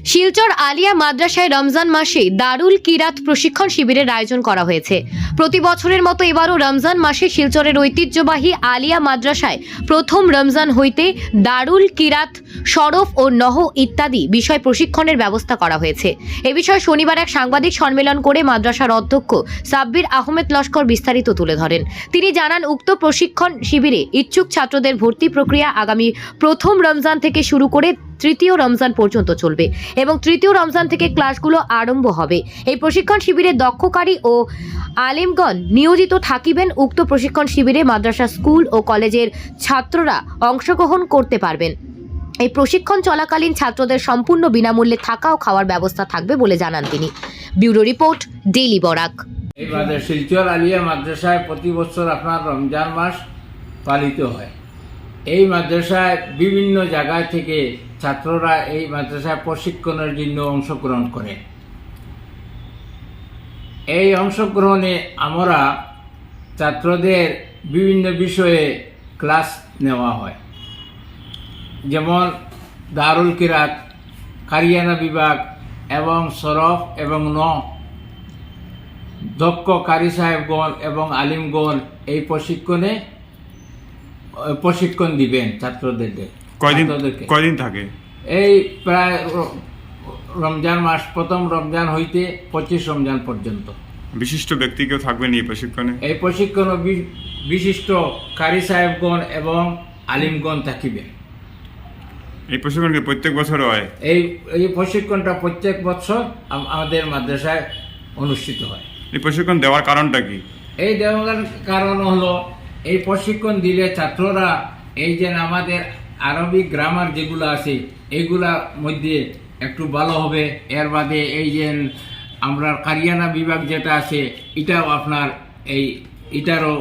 শিলচর আলিয়া মাদ্রাসায় রমজান মাসে দারুল কিরাত প্রশিক্ষণ শিবিরের আয়োজন করা হয়েছে। প্রতি বছরের মতো এবারও রমজান মাসে শিলচরের ঐতিহ্যবাহী আলিয়া মাদ্রাসায় প্রথম রমজান হইতে দারুল কিরাত, শরফ ও নহ ইত্যাদি বিষয় প্রশিক্ষণের ব্যবস্থা করা হয়েছে। এ বিষয়ে শনিবার এক সাংবাদিক সম্মেলন করে মাদ্রাসার অধ্যক্ষ সাব্বির আহমেদ লস্কর বিস্তারিত তুলে ধরেন। তিনি জানান, উক্ত প্রশিক্ষণ শিবিরে ইচ্ছুক ছাত্রদের ভর্তি প্রক্রিয়া আগামী প্রথম রমজান থেকে শুরু করে তৃতীয় রমজান পর্যন্ত চলবে এবং তৃতীয় রমজান থেকে ক্লাসগুলো আরম্ভ হবে। এই প্রশিক্ষণ শিবিরে দক্ষকারী ও আলেমগণ নিয়োজিত থাকিবেন। উক্ত প্রশিক্ষণ শিবিরে মাদ্রাসা, স্কুল ও কলেজের ছাত্ররা অংশগ্রহণ করতে পারবেন। এই প্রশিক্ষণ চলাকালীন ছাত্রদের সম্পূর্ণ বিনামূল্যে থাকা ও খাওয়ার ব্যবস্থা থাকবে বলে জানান তিনি। Bureau report, daily Barak. এই শিলচর আলিয়া মাদ্রাসায় প্রতি বছর আপনার রমজান মাস পালিত হয়। এই মাদ্রাসায় বিভিন্ন জায়গা থেকে ছাত্ররা এই মাদ্রাসায় প্রশিক্ষণের জন্য অংশগ্রহণ করে। এই অংশগ্রহণে আমরা ছাত্রদের বিভিন্ন বিষয়ে ক্লাস নেওয়া হয়, যেমন দারুল কিরাত, কারিয়ানা বিভাগ এবং শরফ এবং দক্ষ কারি সাহেবগণ এবং আলিমগণ এই প্রশিক্ষণ দিবেন ছাত্রদেরকে। কয়দিন থাকে? এই প্রায় রমজান মাস, প্রথম রমজান হইতে 25 রমজান পর্যন্ত। বিশিষ্ট ব্যক্তি কেউ থাকবেন এই প্রশিক্ষণে? এই প্রশিক্ষণ বিশিষ্ট কারি সাহেবগণ এবং আলিমগণ থাকিবেন। এই প্রশিক্ষণ কি প্রত্যেক বছর হয়? এই প্রশিক্ষণটা প্রত্যেক বছর আমাদের মাদ্রাসায় অনুষ্ঠিত হয়। এই প্রশিক্ষণ দেওয়ার কারণটা কি? এই দেওয়ার কারণ হলো, এই প্রশিক্ষণ দিলে ছাত্ররা এই যে আমাদের আরবিক গ্রামার যেগুলো আছে এইগুলার মধ্যে একটু ভালো হবে। এর বাদে এই যে আমরা কারিয়ানা বিভাগ যেটা আছে এটাও আপনার এটারও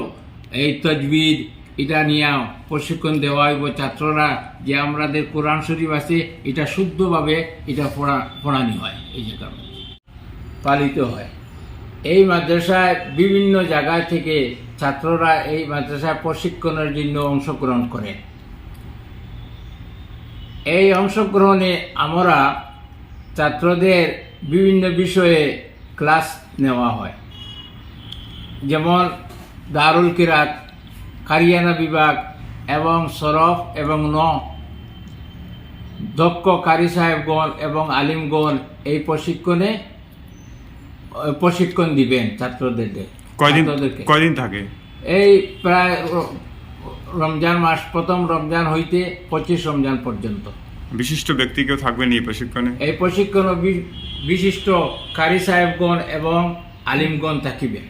এই তজবিদ এটা নিয়ে প্রশিক্ষণ দেওয়া হইব। ছাত্ররা যে আমাদের কোরআন শরীফ আছে এটা শুদ্ধভাবে এটা পড়ানো হয়, এই যে কারণে পালিত হয়। এই মাদ্রাসায় বিভিন্ন জায়গা থেকে ছাত্ররা এই মাদ্রাসায় প্রশিক্ষণের জন্য অংশগ্রহণ করে। এই অংশগ্রহণে আমরা ছাত্রদের বিভিন্ন বিষয়ে ক্লাস নেওয়া হয়, যেমন দারুল কিরাত, কারিয়ানা বিভাগ এবং শরফ এবং দক্ষ কারি সাহেবগণ এবং আলিমগণ এই প্রশিক্ষণ দিবেন ছাত্রদেরকে। কয়দিন থাকে? এই প্রায় রমজান মাস, প্রথম রমজান হইতে 25 রমজান পর্যন্ত। বিশিষ্ট ব্যক্তি কেউ থাকবেন এই প্রশিক্ষণে? এই প্রশিক্ষণ বিশিষ্ট কারি সাহেবগণ এবং আলিমগণ থাকিবেন।